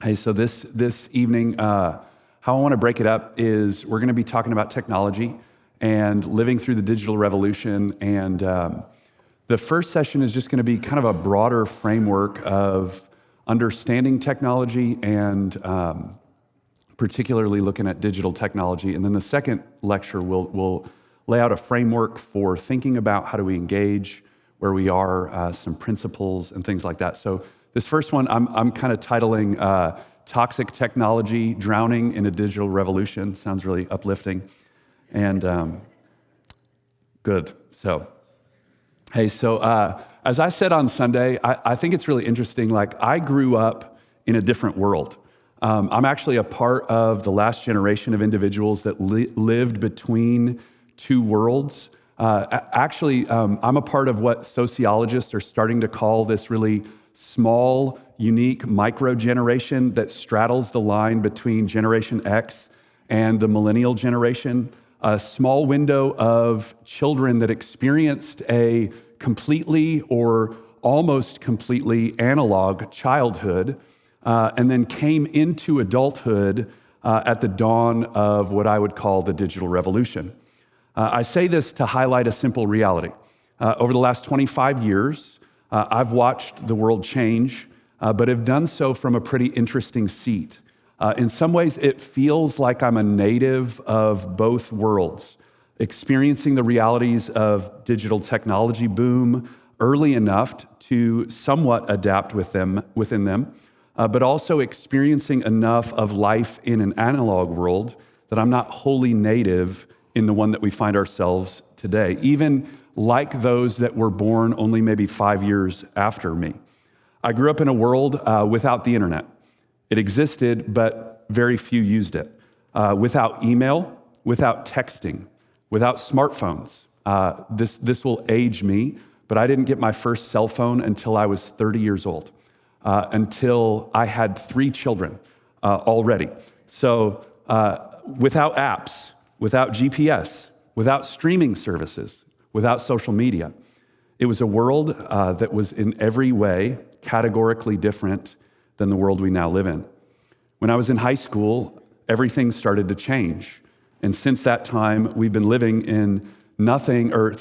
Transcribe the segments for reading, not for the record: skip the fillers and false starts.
Hey, so this evening, how I want to break it up is we're going to be talking about technology and living through the digital revolution. And the first session is just going to be kind of a broader framework of understanding technology and particularly looking at digital technology. And then the second lecture will lay out a framework for thinking about how do we engage, where we are, some principles and things like that. So this first one, I'm kind of titling Toxic Technology, Drowning in a Digital Revolution. Sounds really uplifting. And good. So, hey, as I said on Sunday, I think it's really interesting. Like, I grew up in a different world. I'm actually a part of the last generation of individuals that lived between two worlds. I'm a part of what sociologists are starting to call this really small, unique micro-generation that straddles the line between Generation X and the millennial generation, a small window of children that experienced a completely or almost completely analog childhood, and then came into adulthood at the dawn of what I would call the digital revolution. I say this to highlight a simple reality. Over the last 25 years, I've watched the world change, but have done so from a pretty interesting seat. In some ways, it feels like I'm a native of both worlds, experiencing the realities of digital technology boom early enough to somewhat adapt within them, but also experiencing enough of life in an analog world that I'm not wholly native in the one that we find ourselves today, even like those that were born only maybe 5 years after me. I grew up in a world without the internet. It existed, but very few used it. Without email, without texting, without smartphones. This will age me, but I didn't get my first cell phone until I was 30 years old, until I had 3 children already. So without apps, without GPS, without streaming services, without social media. It was a world that was in every way categorically different than the world we now live in. When I was in high school, everything started to change. And since that time, we've been living in nothing short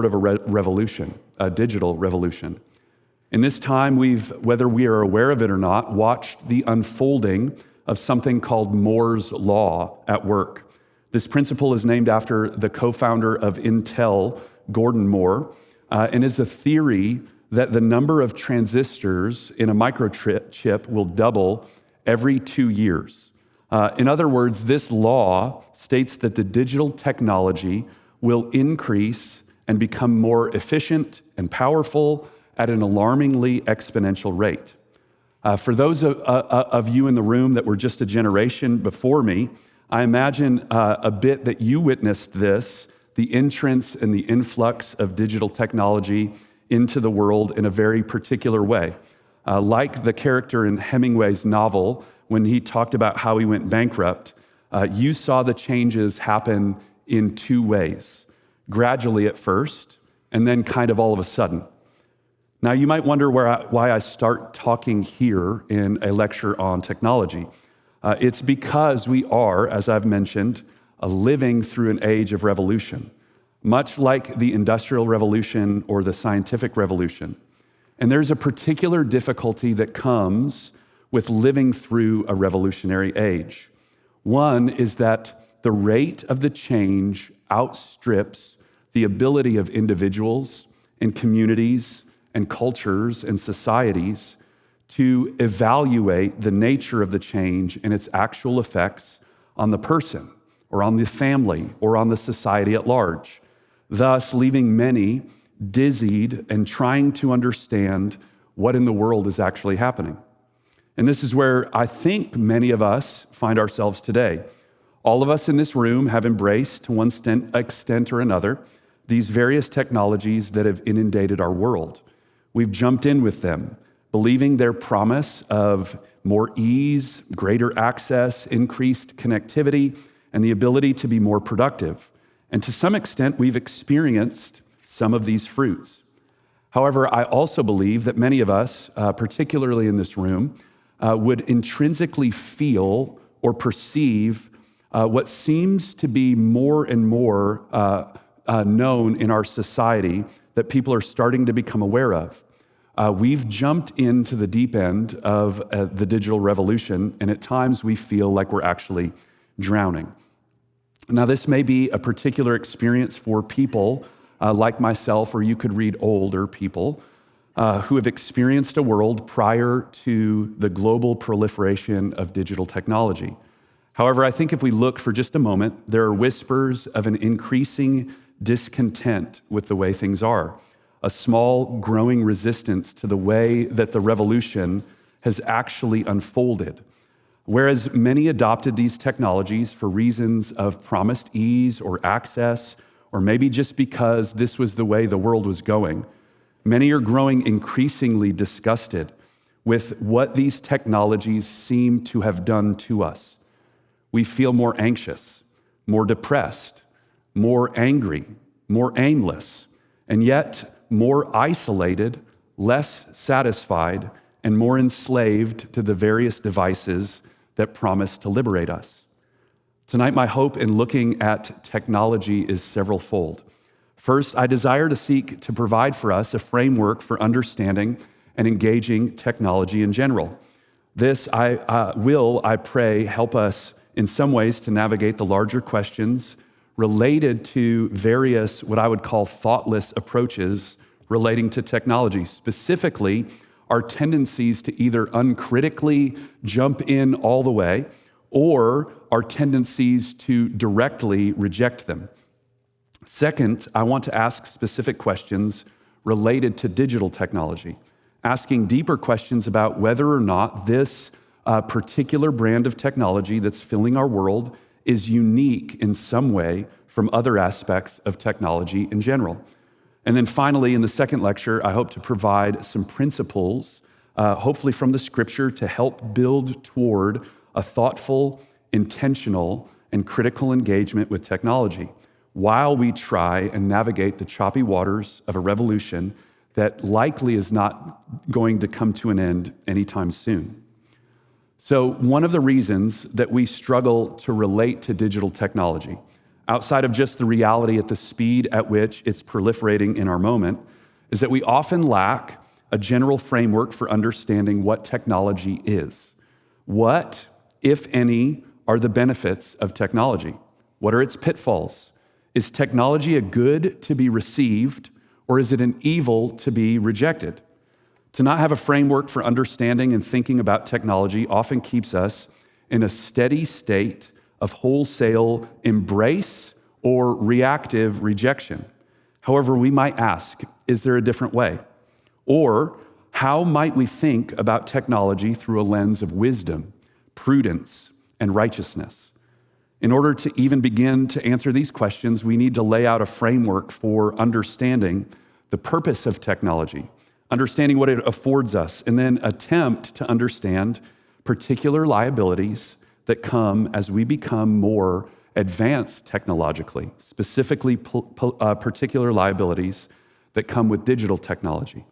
of a revolution, a digital revolution. In this time, we've, whether we are aware of it or not, watched the unfolding of something called Moore's Law at work. This principle is named after the co-founder of Intel, Gordon Moore, and is a theory that the number of transistors in a microchip will double every 2 years. In other words, this law states that the digital technology will increase and become more efficient and powerful at an alarmingly exponential rate. For those of you in the room that were just a generation before me, I imagine a bit that you witnessed this, the entrance and the influx of digital technology into the world in a very particular way. Like the character in Hemingway's novel, when he talked about how he went bankrupt, you saw the changes happen in 2 ways, gradually at first, and then kind of all of a sudden. Now, you might wonder why I start talking here in a lecture on technology. It's because we are, as I've mentioned, living through an age of revolution, much like the Industrial Revolution or the Scientific Revolution. And there's a particular difficulty that comes with living through a revolutionary age. One is that the rate of the change outstrips the ability of individuals and communities and cultures and societies to evaluate the nature of the change and its actual effects on the person or on the family or on the society at large, thus leaving many dizzied and trying to understand what in the world is actually happening. And this is where I think many of us find ourselves today. All of us in this room have embraced, to one extent or another, these various technologies that have inundated our world. We've jumped in with them, believing their promise of more ease, greater access, increased connectivity, and the ability to be more productive. And to some extent, we've experienced some of these fruits. However, I also believe that many of us, particularly in this room, would intrinsically feel or perceive what seems to be more and more known in our society that people are starting to become aware of. We've jumped into the deep end of the digital revolution, and at times we feel like we're actually drowning. Now, this may be a particular experience for people like myself, or you could read older people who have experienced a world prior to the global proliferation of digital technology. However, I think if we look for just a moment, there are whispers of an increasing discontent with the way things are, a small growing resistance to the way that the revolution has actually unfolded. Whereas many adopted these technologies for reasons of promised ease or access, or maybe just because this was the way the world was going, many are growing increasingly disgusted with what these technologies seem to have done to us. We feel more anxious, more depressed, more angry, more aimless, and yet more isolated, less satisfied, and more enslaved to the various devices that promise to liberate us. Tonight, my hope in looking at technology is several-fold. First, I desire to seek to provide for us a framework for understanding and engaging technology in general. This will, I pray, help us in some ways to navigate the larger questions related to various, what I would call thoughtless approaches relating to technology, specifically our tendencies to either uncritically jump in all the way or our tendencies to directly reject them. Second, I want to ask specific questions related to digital technology, asking deeper questions about whether or not this particular brand of technology that's filling our world is unique in some way from other aspects of technology in general. And then finally, in the second lecture, I hope to provide some principles, hopefully from the scripture, to help build toward a thoughtful, intentional, and critical engagement with technology while we try and navigate the choppy waters of a revolution that likely is not going to come to an end anytime soon. So one of the reasons that we struggle to relate to digital technology, outside of just the reality at the speed at which it's proliferating in our moment, is that we often lack a general framework for understanding what technology is. What, if any, are the benefits of technology? What are its pitfalls? Is technology a good to be received, or is it an evil to be rejected? To not have a framework for understanding and thinking about technology often keeps us in a steady state of wholesale embrace or reactive rejection. However, we might ask, is there a different way? Or how might we think about technology through a lens of wisdom, prudence, and righteousness? In order to even begin to answer these questions, we need to lay out a framework for understanding the purpose of technology, understanding what it affords us, and then attempt to understand particular liabilities that come as we become more advanced technologically, specifically particular liabilities that come with digital technology.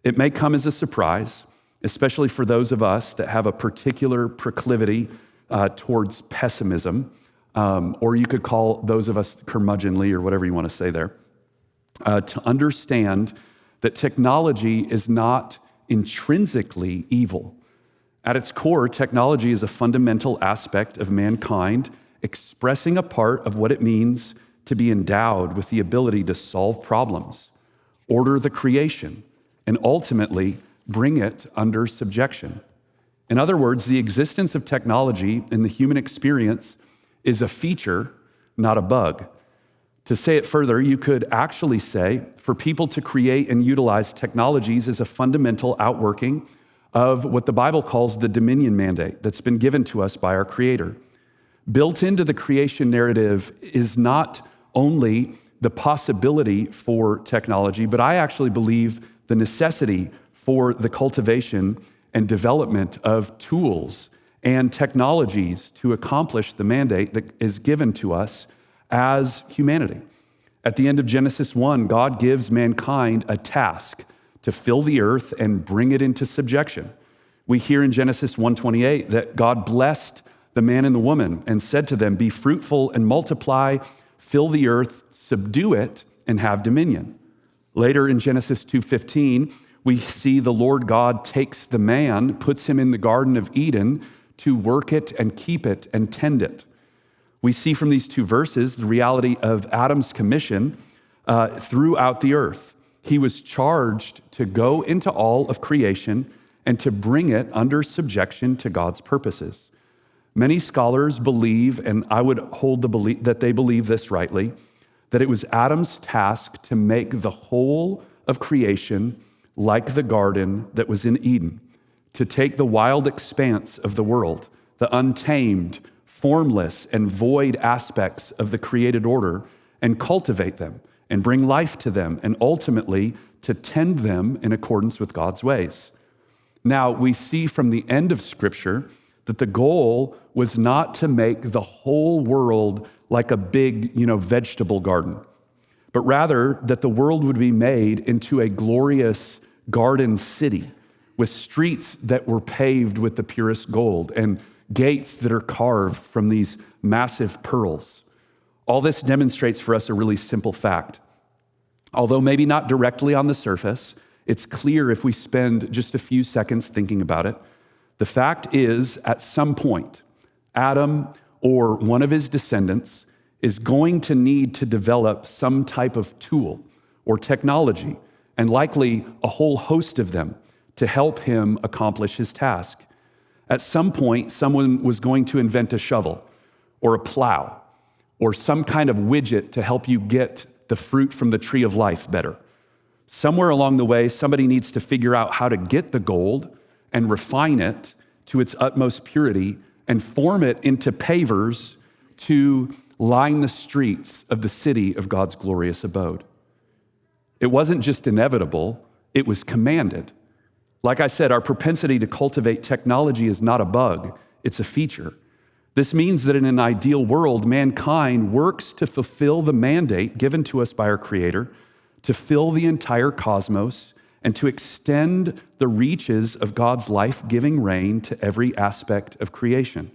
It may come as a surprise, especially for those of us that have a particular proclivity towards pessimism, or you could call those of us curmudgeonly or whatever you want to say there, to understand that technology is not intrinsically evil. At its core, technology is a fundamental aspect of mankind expressing a part of what it means to be endowed with the ability to solve problems, order the creation, and ultimately bring it under subjection. In other words, the existence of technology in the human experience is a feature, not a bug. To say it further, you could actually say for people to create and utilize technologies is a fundamental outworking of what the Bible calls the dominion mandate that's been given to us by our Creator. Built into the creation narrative is not only the possibility for technology, but I actually believe the necessity for the cultivation and development of tools and technologies to accomplish the mandate that is given to us as humanity. At the end of Genesis 1, God gives mankind a task, to fill the earth and bring it into subjection. We hear in Genesis 1:28 that God blessed the man and the woman and said to them, "Be fruitful and multiply, fill the earth, subdue it, and have dominion." Later in Genesis 2:15, we see the Lord God takes the man, puts him in the Garden of Eden to work it and keep it and tend it. We see from these two verses the reality of Adam's commission throughout the earth. He was charged to go into all of creation and to bring it under subjection to God's purposes. Many scholars believe, and I would hold the belief that they believe this rightly, that it was Adam's task to make the whole of creation like the garden that was in Eden, to take the wild expanse of the world, the untamed, formless, and void aspects of the created order, and cultivate them and bring life to them, and ultimately to tend them in accordance with God's ways. Now, we see from the end of Scripture that the goal was not to make the whole world like a big, vegetable garden, but rather that the world would be made into a glorious garden city with streets that were paved with the purest gold and gates that are carved from these massive pearls. All this demonstrates for us a really simple fact. Although maybe not directly on the surface, it's clear if we spend just a few seconds thinking about it. The fact is, at some point, Adam or one of his descendants is going to need to develop some type of tool or technology, and likely a whole host of them, to help him accomplish his task. At some point, someone was going to invent a shovel or a plow or some kind of widget to help you get the fruit from the tree of life better. Somewhere along the way, somebody needs to figure out how to get the gold and refine it to its utmost purity and form it into pavers to line the streets of the city of God's glorious abode. It wasn't just inevitable, it was commanded. Like I said, our propensity to cultivate technology is not a bug, it's a feature. This means that in an ideal world, mankind works to fulfill the mandate given to us by our Creator to fill the entire cosmos and to extend the reaches of God's life-giving reign to every aspect of creation.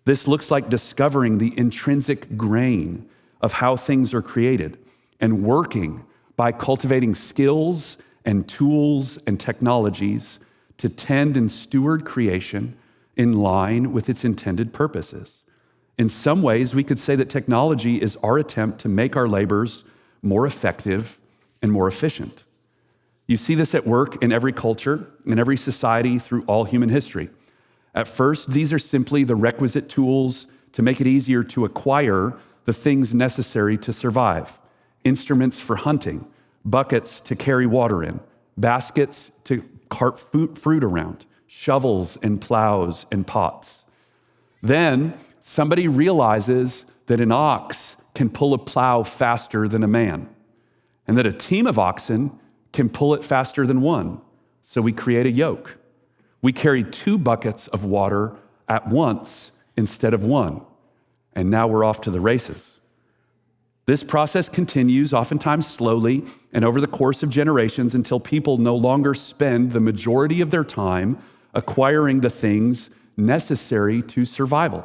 This looks like discovering the intrinsic grain of how things are created and working by cultivating skills and tools and technologies to tend and steward creation in line with its intended purposes. In some ways, we could say that technology is our attempt to make our labors more effective and more efficient. You see this at work in every culture, in every society through all human history. At first, these are simply the requisite tools to make it easier to acquire the things necessary to survive. Instruments for hunting, buckets to carry water in, baskets to cart fruit around, shovels and plows and pots. Then somebody realizes that an ox can pull a plow faster than a man, and that a team of oxen can pull it faster than one. So we create a yoke. We carry 2 buckets of water at once instead of one, and now we're off to the races. This process continues, oftentimes slowly, and over the course of generations until people no longer spend the majority of their time acquiring the things necessary to survival.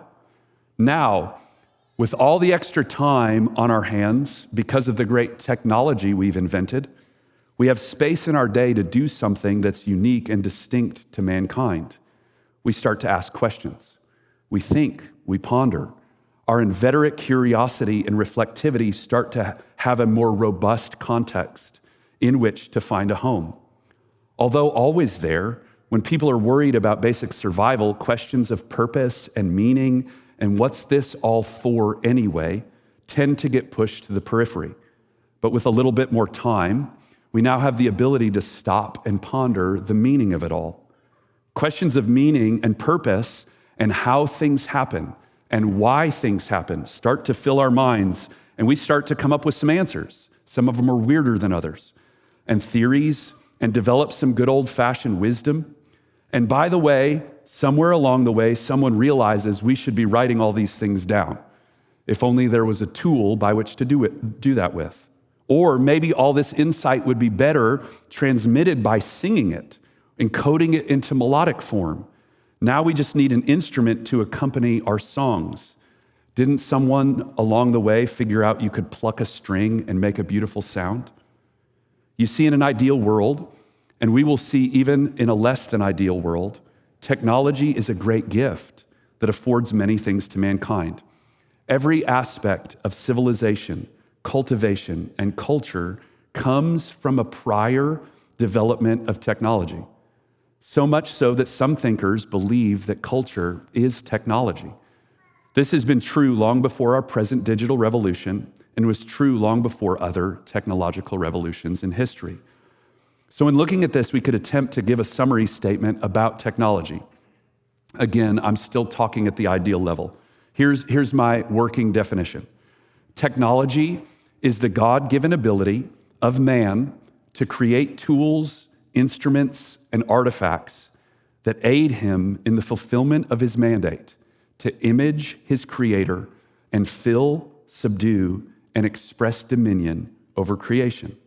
Now, with all the extra time on our hands because of the great technology we've invented, we have space in our day to do something that's unique and distinct to mankind. We start to ask questions. We think, we ponder. Our inveterate curiosity and reflectivity start to have a more robust context in which to find a home. Although always there, when people are worried about basic survival, questions of purpose and meaning and what's this all for anyway tend to get pushed to the periphery. But with a little bit more time, we now have the ability to stop and ponder the meaning of it all. Questions of meaning and purpose and how things happen and why things happen start to fill our minds, and we start to come up with some answers. Some of them are weirder than others, and theories, and develop some good old-fashioned wisdom. And by the way, somewhere along the way, someone realizes we should be writing all these things down. If only there was a tool by which to do that with. Or maybe all this insight would be better transmitted by singing it, encoding it into melodic form. Now we just need an instrument to accompany our songs. Didn't someone along the way figure out you could pluck a string and make a beautiful sound? You see, in an ideal world, and we will see even in a less than ideal world, technology is a great gift that affords many things to mankind. Every aspect of civilization, cultivation, and culture comes from a prior development of technology. So much so that some thinkers believe that culture is technology. This has been true long before our present digital revolution and was true long before other technological revolutions in history. So in looking at this, we could attempt to give a summary statement about technology. Again, I'm still talking at the ideal level. Here's my working definition. Technology is the God-given ability of man to create tools, instruments, and artifacts that aid him in the fulfillment of his mandate to image his creator and fill, subdue, and express dominion over creation.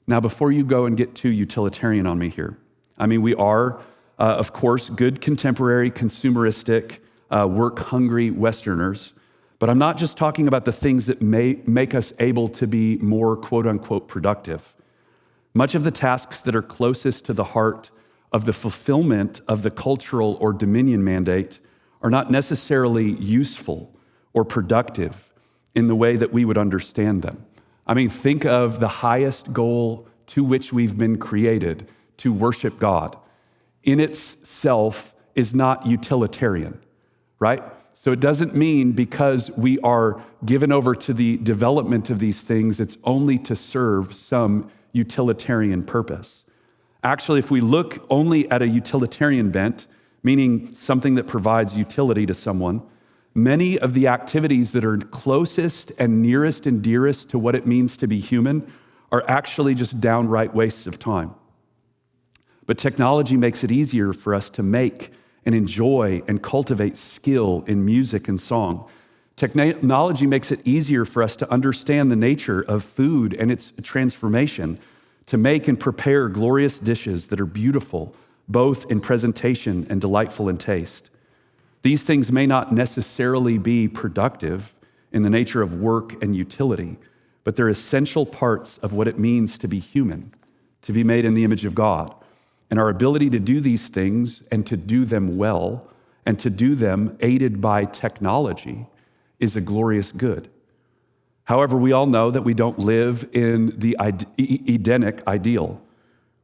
Now, before you go and get too utilitarian on me here, we are, of course, good contemporary, consumeristic, work-hungry Westerners, but I'm not just talking about the things that may make us able to be more quote-unquote productive. Much of the tasks that are closest to the heart of the fulfillment of the cultural or dominion mandate are not necessarily useful or productive in the way that we would understand them. Think of the highest goal to which we've been created, to worship God. In itself is not utilitarian, right? So it doesn't mean because we are given over to the development of these things, it's only to serve some utilitarian purpose. Actually, if we look only at a utilitarian bent, meaning something that provides utility to someone, many of the activities that are closest and nearest and dearest to what it means to be human are actually just downright wastes of time. But technology makes it easier for us to make and enjoy and cultivate skill in music and song. Technology makes it easier for us to understand the nature of food and its transformation, to make and prepare glorious dishes that are beautiful, both in presentation and delightful in taste. These things may not necessarily be productive in the nature of work and utility, but they're essential parts of what it means to be human, to be made in the image of God. And our ability to do these things and to do them well and to do them aided by technology is a glorious good. However, we all know that we don't live in the Edenic ideal.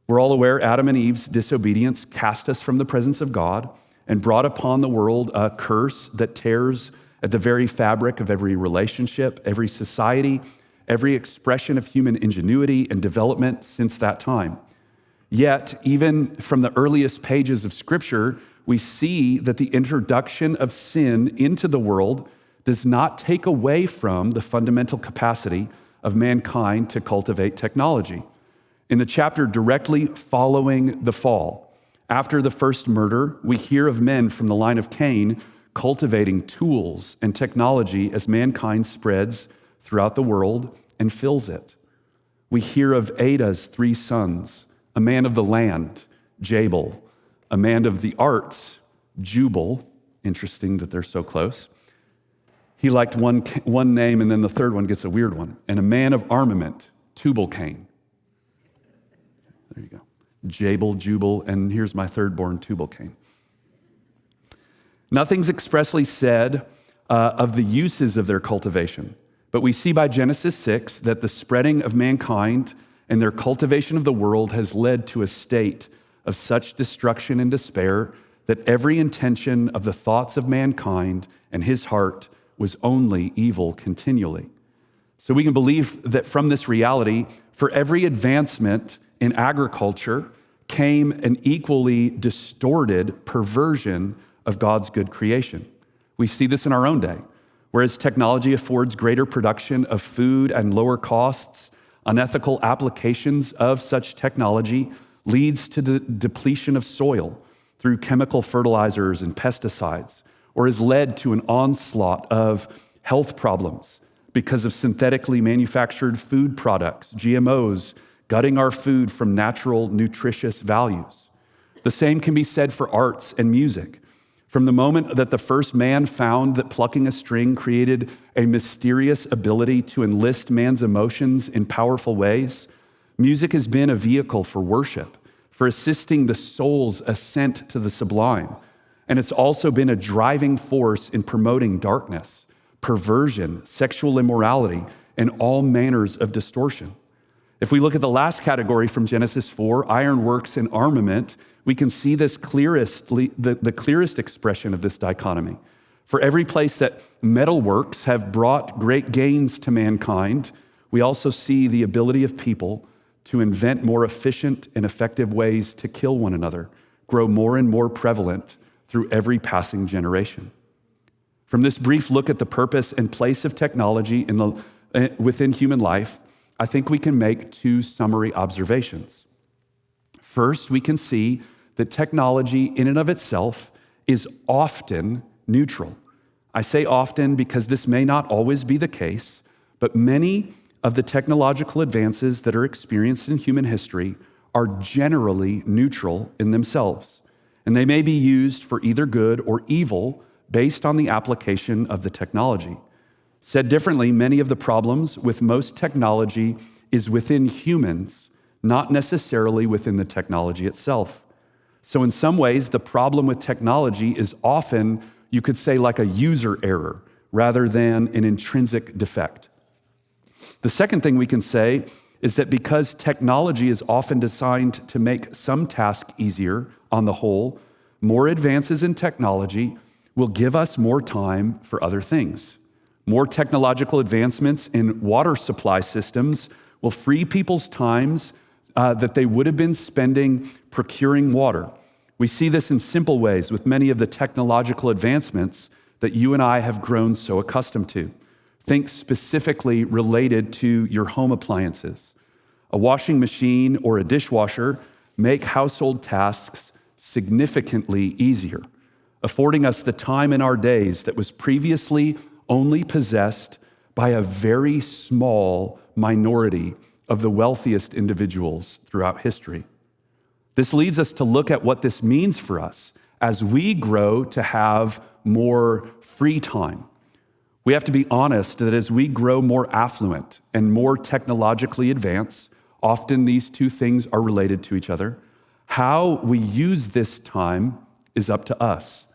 We're all aware Adam and Eve's disobedience cast us from the presence of God and brought upon the world a curse that tears at the very fabric of every relationship, every society, every expression of human ingenuity and development since that time. Yet, even from the earliest pages of Scripture, we see that the introduction of sin into the world does not take away from the fundamental capacity of mankind to cultivate technology. In the chapter directly following the fall, after the first murder, we hear of men from the line of Cain cultivating tools and technology as mankind spreads throughout the world and fills it. We hear of Ada's 3 sons, a man of the land, Jabal, a man of the arts, Jubal. Interesting that they're so close. He liked one name, and then the third one gets a weird one. And a man of armament, Tubal-Cain. There you go. Jabal, Jubal, and here's my third-born, Tubal-Cain. Nothing's expressly said of the uses of their cultivation, but we see by Genesis 6 that the spreading of mankind and their cultivation of the world has led to a state of such destruction and despair that every intention of the thoughts of mankind and his heart was only evil continually. So we can believe that from this reality, for every advancement in agriculture came an equally distorted perversion of God's good creation. We see this in our own day. Whereas technology affords greater production of food and lower costs, unethical applications of such technology leads to the depletion of soil through chemical fertilizers and pesticides, or has led to an onslaught of health problems, because of synthetically manufactured food products, GMOs, gutting our food from natural, nutritious values. The same can be said for arts and music. From the moment that the first man found that plucking a string created a mysterious ability to enlist man's emotions in powerful ways, music has been a vehicle for worship, for assisting the soul's ascent to the sublime. And it's also been a driving force in promoting darkness, perversion, sexual immorality, and all manners of distortion. If we look at the last category from Genesis 4, ironworks and armament, we can see this the clearest expression of this dichotomy. For every place that metalworks have brought great gains to mankind, we also see the ability of people to invent more efficient and effective ways to kill one another, grow more and more prevalent through every passing generation. From this brief look at the purpose and place of technology within human life, I think we can make two summary observations. First, we can see that technology in and of itself is often neutral. I say often because this may not always be the case, but many of the technological advances that are experienced in human history are generally neutral in themselves, and they may be used for either good or evil based on the application of the technology. Said differently, many of the problems with most technology is within humans, not necessarily within the technology itself. So in some ways, the problem with technology is often, you could say, like a user error rather than an intrinsic defect. The second thing we can say is that because technology is often designed to make some task easier on the whole, more advances in technology will give us more time for other things. More technological advancements in water supply systems will free people's times that they would have been spending procuring water. We see this in simple ways with many of the technological advancements that you and I have grown so accustomed to. Think specifically related to your home appliances. A washing machine or a dishwasher make household tasks significantly easier, affording us the time in our days that was previously only possessed by a very small minority of the wealthiest individuals throughout history. This leads us to look at what this means for us as we grow to have more free time. We have to be honest that as we grow more affluent and more technologically advanced, often these two things are related to each other. How we use this time is up to us.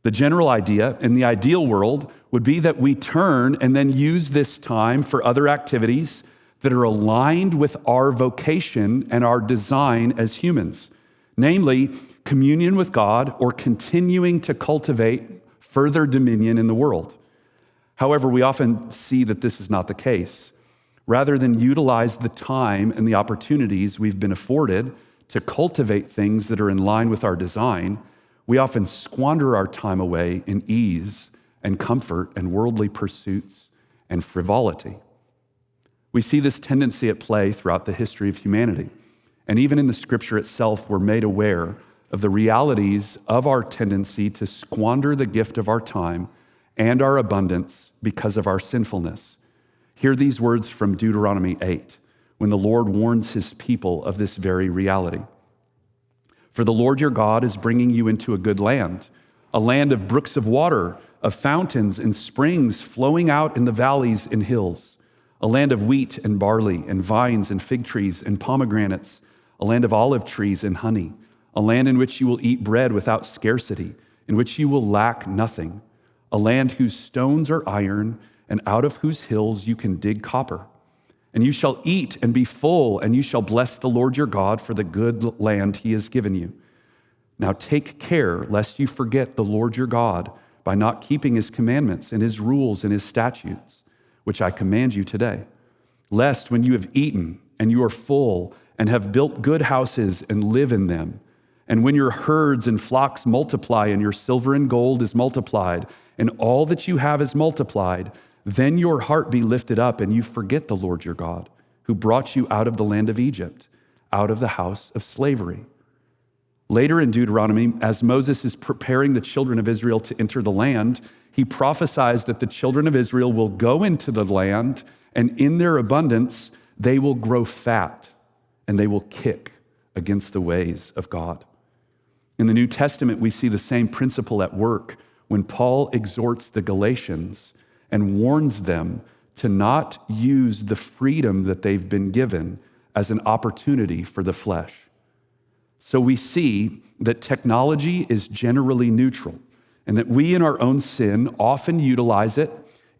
The general idea in the ideal world would be that we turn and then use this time for other activities that are aligned with our vocation and our design as humans, namely communion with God or continuing to cultivate further dominion in the world. However, we often see that this is not the case. Rather than utilize the time and the opportunities we've been afforded to cultivate things that are in line with our design, we often squander our time away in ease and comfort and worldly pursuits and frivolity. We see this tendency at play throughout the history of humanity. And even in the scripture itself, we're made aware of the realities of our tendency to squander the gift of our time and our abundance because of our sinfulness. Hear these words from Deuteronomy 8, when the Lord warns his people of this very reality. For the Lord your God is bringing you into a good land, a land of brooks of water, of fountains and springs flowing out in the valleys and hills, a land of wheat and barley and vines and fig trees and pomegranates, a land of olive trees and honey, a land in which you will eat bread without scarcity, in which you will lack nothing, a land whose stones are iron and out of whose hills you can dig copper. And you shall eat and be full, and you shall bless the Lord your God for the good land he has given you. Now take care lest you forget the Lord your God by not keeping his commandments and his rules and his statutes, which I command you today. Lest when you have eaten and you are full and have built good houses and live in them, and when your herds and flocks multiply and your silver and gold is multiplied, and all that you have is multiplied, then your heart be lifted up and you forget the Lord your God, who brought you out of the land of Egypt, out of the house of slavery. Later in Deuteronomy, as Moses is preparing the children of Israel to enter the land, he prophesies that the children of Israel will go into the land, and in their abundance, they will grow fat and they will kick against the ways of God. In the New Testament, we see the same principle at work when Paul exhorts the Galatians and warns them to not use the freedom that they've been given as an opportunity for the flesh. So we see that technology is generally neutral and that we in our own sin often utilize it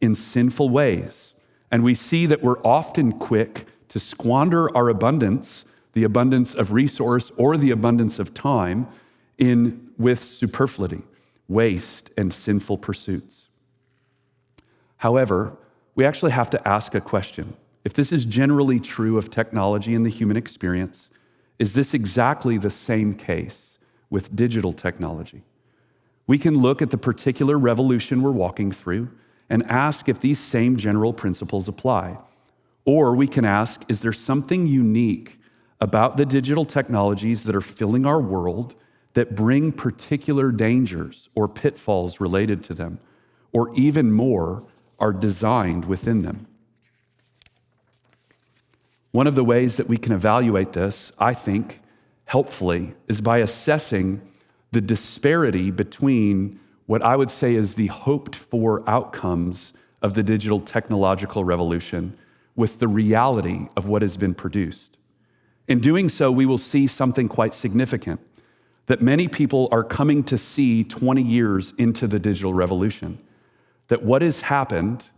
in sinful ways. And we see that we're often quick to squander our abundance, the abundance of resource or the abundance of time, with superfluity, waste, and sinful pursuits. However, we actually have to ask a question. If this is generally true of technology in the human experience, is this exactly the same case with digital technology? We can look at the particular revolution we're walking through and ask if these same general principles apply. Or we can ask, is there something unique about the digital technologies that are filling our world that bring particular dangers or pitfalls related to them, or even more, are designed within them? One of the ways that we can evaluate this, I think, helpfully, is by assessing the disparity between what I would say is the hoped-for outcomes of the digital technological revolution with the reality of what has been produced. In doing so, we will see something quite significant that many people are coming to see 20 years into the digital revolution, that what has happened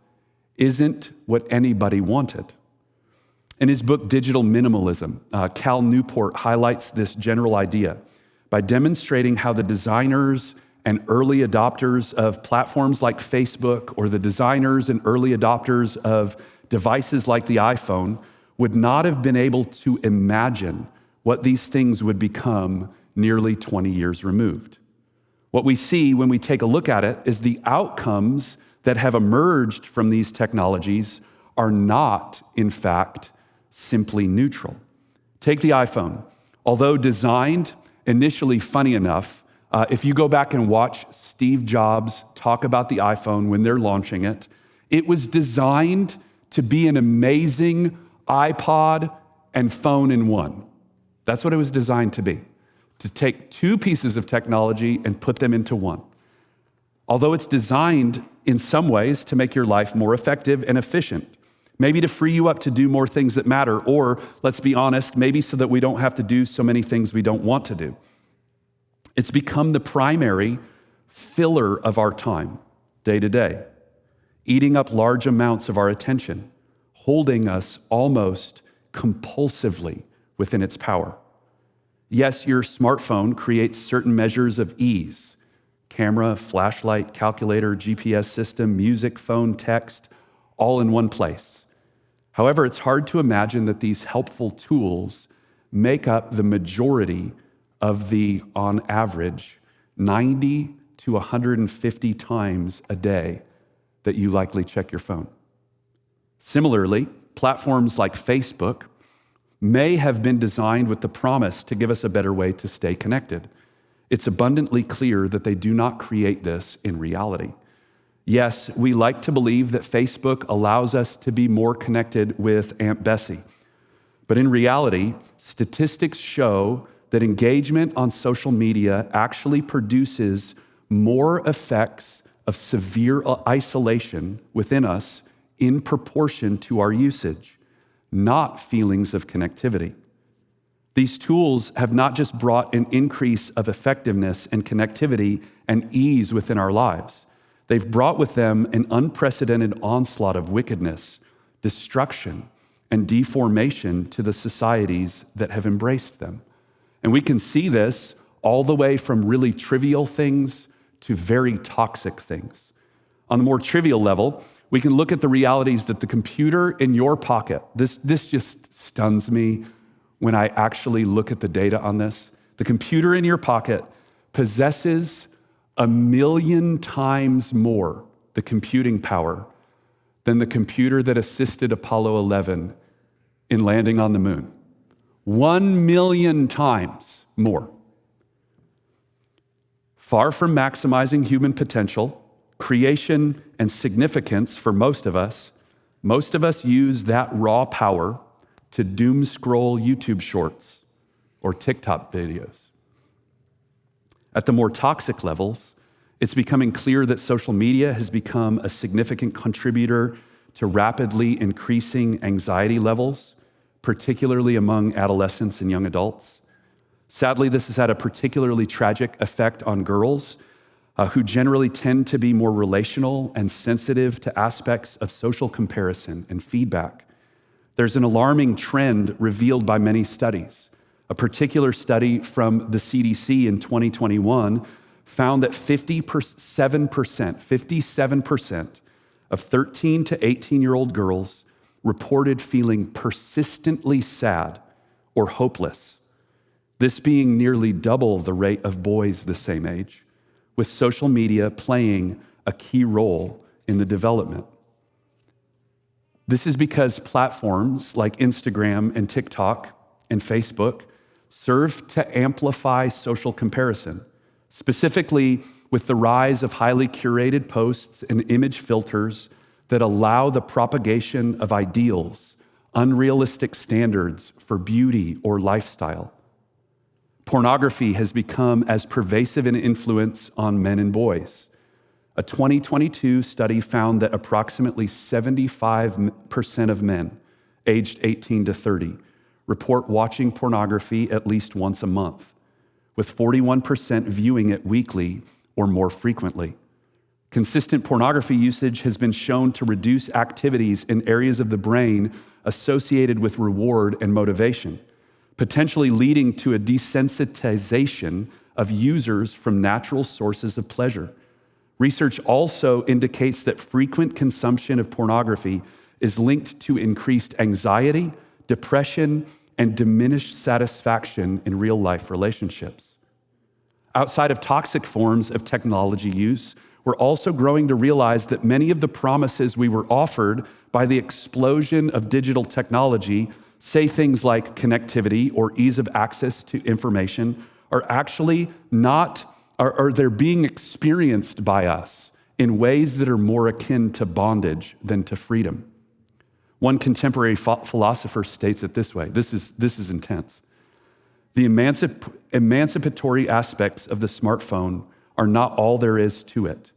isn't what anybody wanted. In his book, Digital Minimalism, Cal Newport highlights this general idea by demonstrating how the designers and early adopters of platforms like Facebook or the designers and early adopters of devices like the iPhone would not have been able to imagine what these things would become nearly 20 years removed. What we see when we take a look at it is the outcomes that have emerged from these technologies are not, in fact, simply neutral. Take the iPhone. Although designed initially funny enough, if you go back and watch Steve Jobs talk about the iPhone when they're launching it, it was designed to be an amazing iPod and phone in one. That's what it was designed to be, to take two pieces of technology and put them into one. Although it's designed in some ways to make your life more effective and efficient, maybe to free you up to do more things that matter, or let's be honest, maybe so that we don't have to do so many things we don't want to do. It's become the primary filler of our time, day to day, eating up large amounts of our attention, holding us almost compulsively within its power. Yes, your smartphone creates certain measures of ease: camera, flashlight, calculator, GPS system, music, phone, text, all in one place. However, it's hard to imagine that these helpful tools make up the majority of the, on average, 90 to 150 times a day that you likely check your phone. Similarly, platforms like Facebook may have been designed with the promise to give us a better way to stay connected. It's abundantly clear that they do not create this in reality. Yes, we like to believe that Facebook allows us to be more connected with Aunt Bessie. But in reality, statistics show that engagement on social media actually produces more effects of severe isolation within us in proportion to our usage, not feelings of connectivity. These tools have not just brought an increase of effectiveness and connectivity and ease within our lives. They've brought with them an unprecedented onslaught of wickedness, destruction, and deformation to the societies that have embraced them. And we can see this all the way from really trivial things to very toxic things. On the more trivial level, we can look at the realities that the computer in your pocket, this just stuns me when I actually look at the data on this. The computer in your pocket possesses 1,000,000 times more the computing power than the computer that assisted Apollo 11 in landing on the moon. 1,000,000 times more. Far from maximizing human potential, creation, and significance for most of us use that raw power to doom scroll YouTube shorts or TikTok videos. At the more toxic levels, it's becoming clear that social media has become a significant contributor to rapidly increasing anxiety levels, particularly among adolescents and young adults. Sadly, this has had a particularly tragic effect on girls who generally tend to be more relational and sensitive to aspects of social comparison and feedback. There's an alarming trend revealed by many studies. A particular study from the CDC in 2021 found that 57% of 13 to 18-year-old girls reported feeling persistently sad or hopeless, this being nearly double the rate of boys the same age, with social media playing a key role in the development. This is because platforms like Instagram and TikTok and Facebook serve to amplify social comparison, specifically with the rise of highly curated posts and image filters that allow the propagation of ideals, unrealistic standards for beauty or lifestyle. Pornography has become as pervasive an influence on men and boys. A 2022 study found that approximately 75% of men aged 18 to 30 report watching pornography at least once a month, with 41% viewing it weekly or more frequently. Consistent pornography usage has been shown to reduce activities in areas of the brain associated with reward and motivation, potentially leading to a desensitization of users from natural sources of pleasure. Research also indicates that frequent consumption of pornography is linked to increased anxiety, depression, and diminished satisfaction in real-life relationships. Outside of toxic forms of technology use, we're also growing to realize that many of the promises we were offered by the explosion of digital technology, say things like connectivity or ease of access to information, are actually not, or they're being experienced by us in ways that are more akin to bondage than to freedom. One contemporary philosopher states it this way. This is intense. The emancipatory aspects of the smartphone are not all there is to it.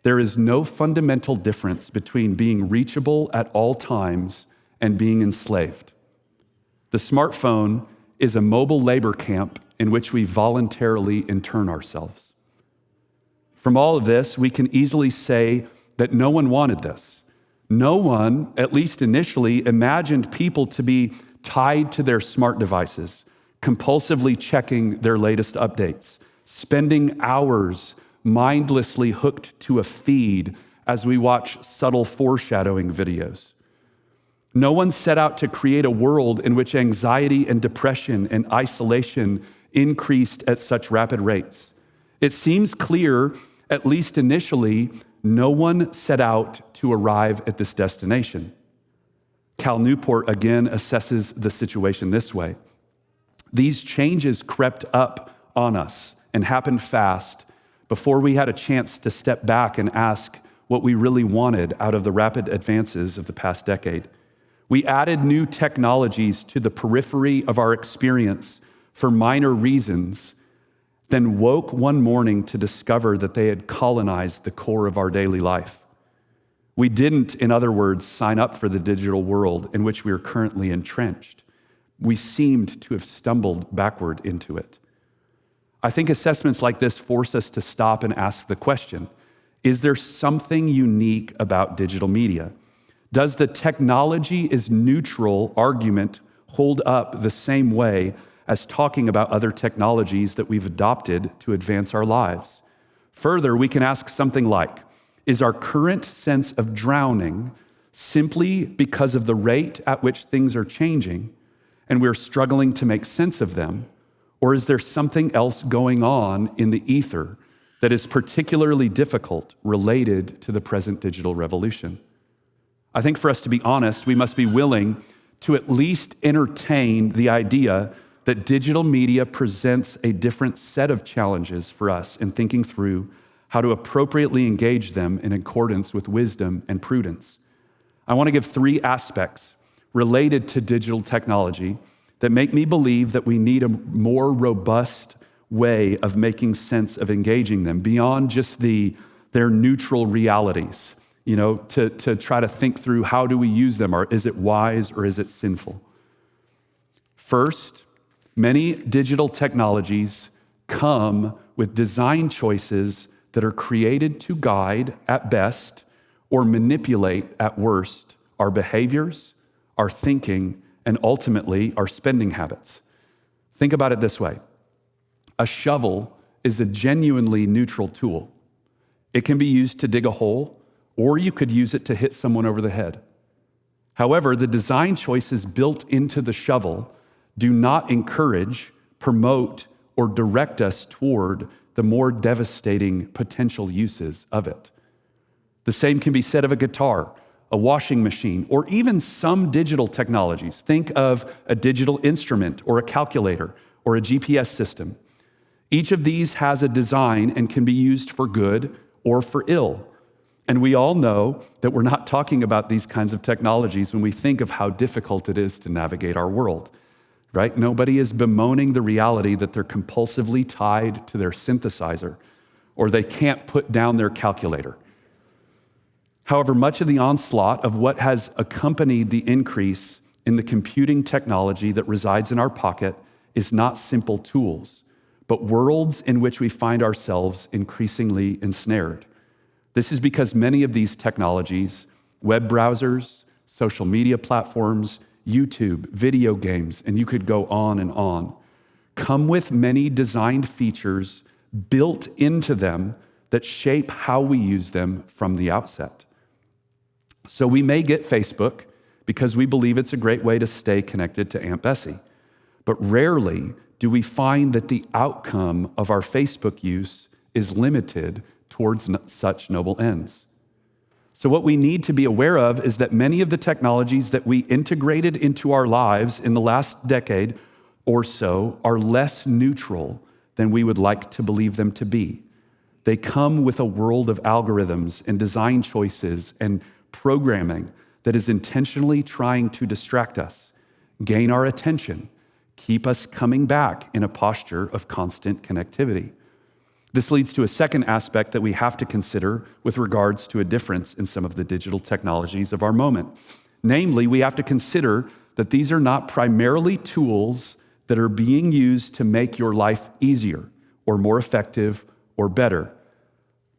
There is no fundamental difference between being reachable at all times and being enslaved. The smartphone is a mobile labor camp in which we voluntarily intern ourselves. From all of this, we can easily say that no one wanted this. No one, at least initially, imagined people to be tied to their smart devices, compulsively checking their latest updates, spending hours mindlessly hooked to a feed as we watch subtle foreshadowing videos. No one set out to create a world in which anxiety and depression and isolation increased at such rapid rates. It seems clear, at least initially, no one set out to arrive at this destination. Cal Newport again assesses the situation this way. These changes crept up on us and happened fast before we had a chance to step back and ask what we really wanted out of the rapid advances of the past decade. We added new technologies to the periphery of our experience for minor reasons, then woke one morning to discover that they had colonized the core of our daily life. We didn't, in other words, sign up for the digital world in which we are currently entrenched. We seemed to have stumbled backward into it. I think assessments like this force us to stop and ask the question, is there something unique about digital media? Does the technology is neutral argument hold up the same way as talking about other technologies that we've adopted to advance our lives? Further, we can ask something like, is our current sense of drowning simply because of the rate at which things are changing and we're struggling to make sense of them? Or is there something else going on in the ether that is particularly difficult related to the present digital revolution? I think for us to be honest, we must be willing to at least entertain the idea that digital media presents a different set of challenges for us in thinking through how to appropriately engage them in accordance with wisdom and prudence. I want to give 3 aspects related to digital technology that make me believe that we need a more robust way of making sense of engaging them beyond just their neutral realities, to try to think through how do we use them, or is it wise or is it sinful? First, many digital technologies come with design choices that are created to guide at best or manipulate at worst our behaviors, our thinking, and ultimately our spending habits. Think about it this way. A shovel is a genuinely neutral tool. It can be used to dig a hole, or you could use it to hit someone over the head. However, the design choices built into the shovel do not encourage, promote, or direct us toward the more devastating potential uses of it. The same can be said of a guitar, a washing machine, or even some digital technologies. Think of a digital instrument or a calculator or a GPS system. Each of these has a design and can be used for good or for ill. And we all know that we're not talking about these kinds of technologies when we think of how difficult it is to navigate our world, right? Nobody is bemoaning the reality that they're compulsively tied to their synthesizer or they can't put down their calculator. However, much of the onslaught of what has accompanied the increase in the computing technology that resides in our pocket is not simple tools, but worlds in which we find ourselves increasingly ensnared. This is because many of these technologies, web browsers, social media platforms, YouTube, video games, and you could go on, come with many designed features built into them that shape how we use them from the outset. So we may get Facebook because we believe it's a great way to stay connected to Aunt Bessie, but rarely do we find that the outcome of our Facebook use is limited towards such noble ends. So what we need to be aware of is that many of the technologies that we integrated into our lives in the last decade or so are less neutral than we would like to believe them to be. They come with a world of algorithms and design choices and programming that is intentionally trying to distract us, gain our attention, keep us coming back in a posture of constant connectivity. This leads to a second aspect that we have to consider with regards to a difference in some of the digital technologies of our moment. Namely, we have to consider that these are not primarily tools that are being used to make your life easier or more effective or better,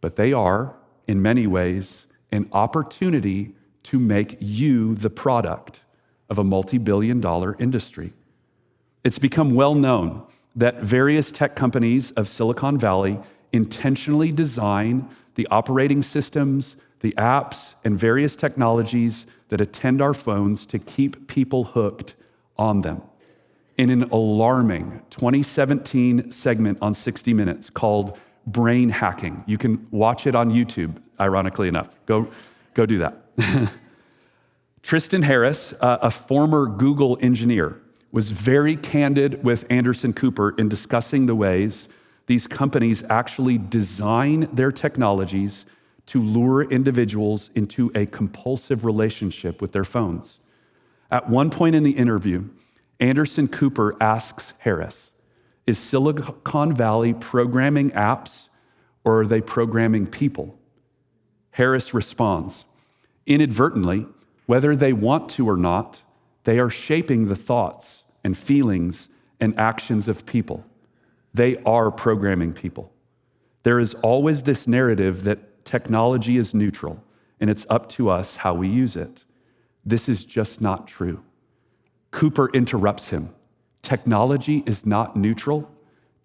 but they are, in many ways, an opportunity to make you the product of a multi-billion-dollar industry. It's become well known that various tech companies of Silicon Valley intentionally design the operating systems, the apps, and various technologies that attend our phones to keep people hooked on them. In an alarming 2017 segment on 60 Minutes called Brain Hacking, you can watch it on YouTube, ironically enough. Go do that. Tristan Harris, a former Google engineer, was very candid with Anderson Cooper in discussing the ways these companies actually design their technologies to lure individuals into a compulsive relationship with their phones. At one point in the interview, Anderson Cooper asks Harris, is Silicon Valley programming apps or are they programming people? Harris responds, inadvertently, whether they want to or not, they are shaping the thoughts and feelings and actions of people. They are programming people. There is always this narrative that technology is neutral and it's up to us how we use it. This is just not true. Cooper interrupts him. Technology is not neutral,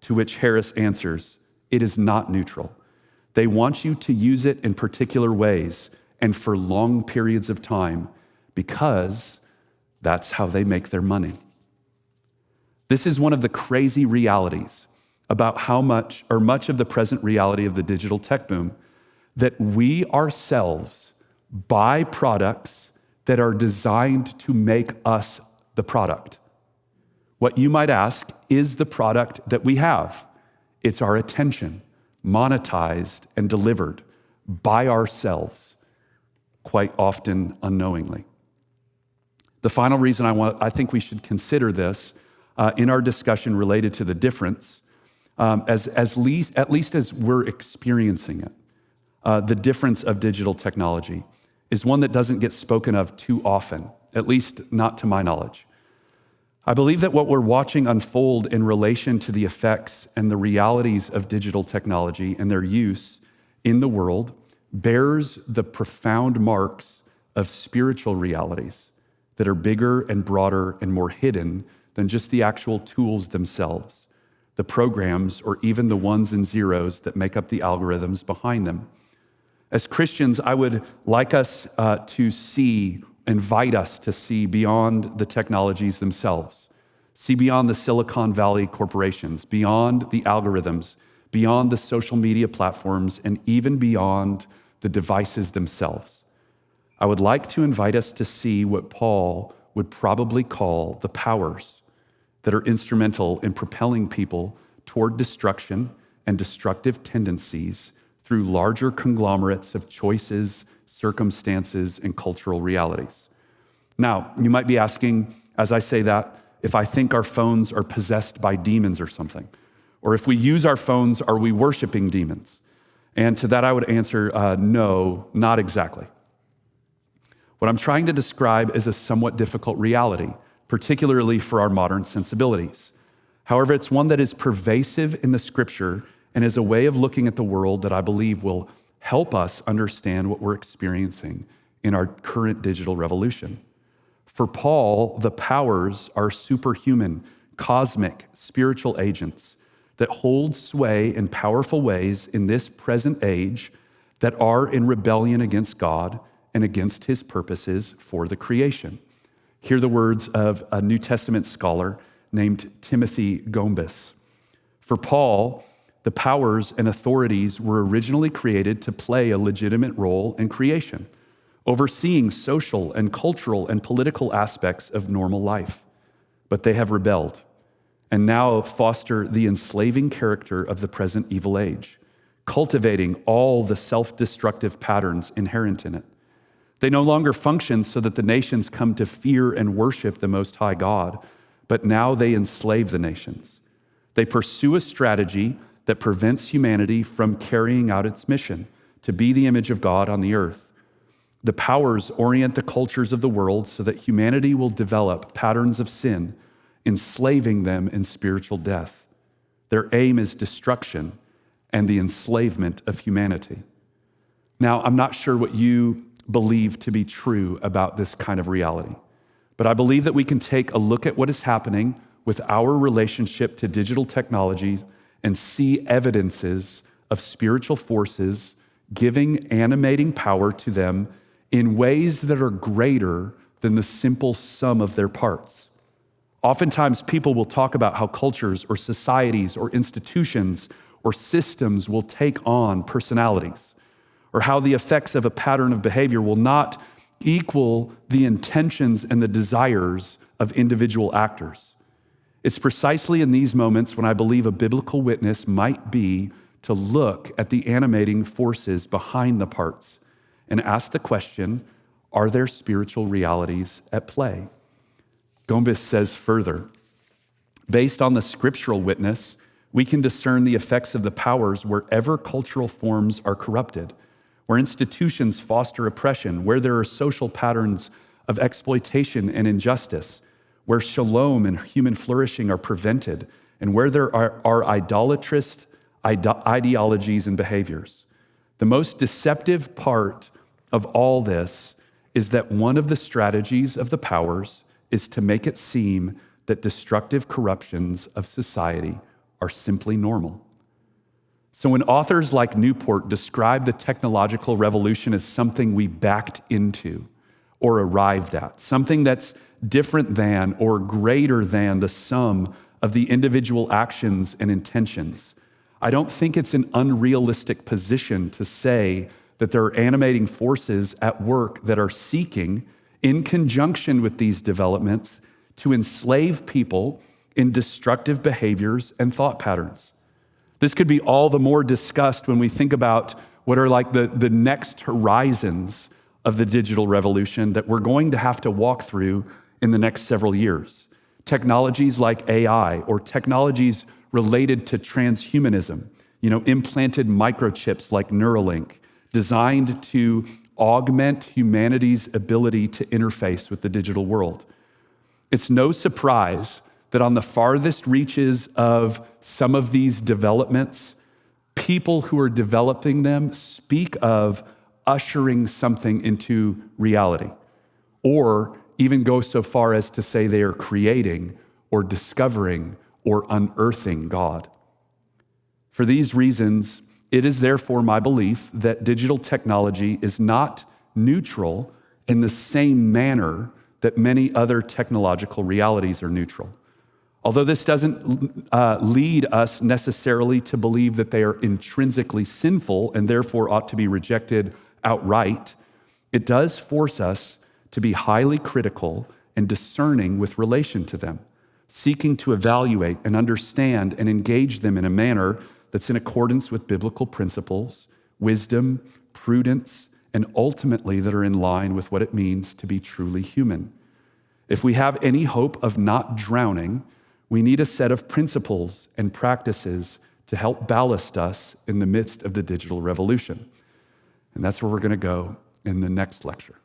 to which Harris answers, it is not neutral. They want you to use it in particular ways and for long periods of time because that's how they make their money. This is one of the crazy realities about much of the present reality of the digital tech boom, that we ourselves buy products that are designed to make us the product. What you might ask is the product that we have. It's our attention, monetized, and delivered by ourselves, quite often unknowingly. The final reason I think we should consider this in our discussion related to the difference, at least as we're experiencing it, the difference of digital technology is one that doesn't get spoken of too often, at least not to my knowledge. I believe that what we're watching unfold in relation to the effects and the realities of digital technology and their use in the world bears the profound marks of spiritual realities that are bigger and broader and more hidden than just the actual tools themselves, the programs, or even the ones and zeros that make up the algorithms behind them. As Christians, I would like us to invite us to see beyond the technologies themselves, see beyond the Silicon Valley corporations, beyond the algorithms, beyond the social media platforms, and even beyond the devices themselves. I would like to invite us to see what Paul would probably call the powers that are instrumental in propelling people toward destruction and destructive tendencies through larger conglomerates of choices, circumstances, and cultural realities. Now, you might be asking, as I say that, if I think our phones are possessed by demons or something, or if we use our phones, are we worshiping demons? And to that I would answer, no, not exactly. What I'm trying to describe is a somewhat difficult reality, particularly for our modern sensibilities. However, it's one that is pervasive in the Scripture and is a way of looking at the world that I believe will help us understand what we're experiencing in our current digital revolution. For Paul, the powers are superhuman, cosmic, spiritual agents that hold sway in powerful ways in this present age that are in rebellion against God and against his purposes for the creation. Hear the words of a New Testament scholar named Timothy Gombis. For Paul, the powers and authorities were originally created to play a legitimate role in creation, overseeing social and cultural and political aspects of normal life. But they have rebelled and now foster the enslaving character of the present evil age, cultivating all the self-destructive patterns inherent in it. They no longer function so that the nations come to fear and worship the Most High God, but now they enslave the nations. They pursue a strategy that prevents humanity from carrying out its mission to be the image of God on the earth. The powers orient the cultures of the world so that humanity will develop patterns of sin, enslaving them in spiritual death. Their aim is destruction and the enslavement of humanity. Now, I'm not sure what you believe to be true about this kind of reality, but I believe that we can take a look at what is happening with our relationship to digital technologies and see evidences of spiritual forces giving animating power to them in ways that are greater than the simple sum of their parts. Oftentimes, people will talk about how cultures or societies or institutions or systems will take on personalities, or how the effects of a pattern of behavior will not equal the intentions and the desires of individual actors. It's precisely in these moments when I believe a biblical witness might be to look at the animating forces behind the parts and ask the question, are there spiritual realities at play? Gombis says further, based on the scriptural witness, we can discern the effects of the powers wherever cultural forms are corrupted, where institutions foster oppression, where there are social patterns of exploitation and injustice, where shalom and human flourishing are prevented, and where there are idolatrous ideologies and behaviors. The most deceptive part of all this is that one of the strategies of the powers is to make it seem that destructive corruptions of society are simply normal. So when authors like Newport describe the technological revolution as something we backed into or arrived at, something that's different than or greater than the sum of the individual actions and intentions, I don't think it's an unrealistic position to say that there are animating forces at work that are seeking, in conjunction with these developments, to enslave people in destructive behaviors and thought patterns. This could be all the more discussed when we think about what are like the next horizons of the digital revolution that we're going to have to walk through in the next several years. Technologies like AI or technologies related to transhumanism, implanted microchips like Neuralink, designed to augment humanity's ability to interface with the digital world. It's no surprise that on the farthest reaches of some of these developments, people who are developing them speak of ushering something into reality, or even go so far as to say they are creating or discovering or unearthing God. For these reasons, it is therefore my belief that digital technology is not neutral in the same manner that many other technological realities are neutral. Although this doesn't lead us necessarily to believe that they are intrinsically sinful and therefore ought to be rejected outright, it does force us to be highly critical and discerning with relation to them, seeking to evaluate and understand and engage them in a manner that's in accordance with biblical principles, wisdom, prudence, and ultimately that are in line with what it means to be truly human. If we have any hope of not drowning, we need a set of principles and practices to help ballast us in the midst of the digital revolution. And that's where we're going to go in the next lecture.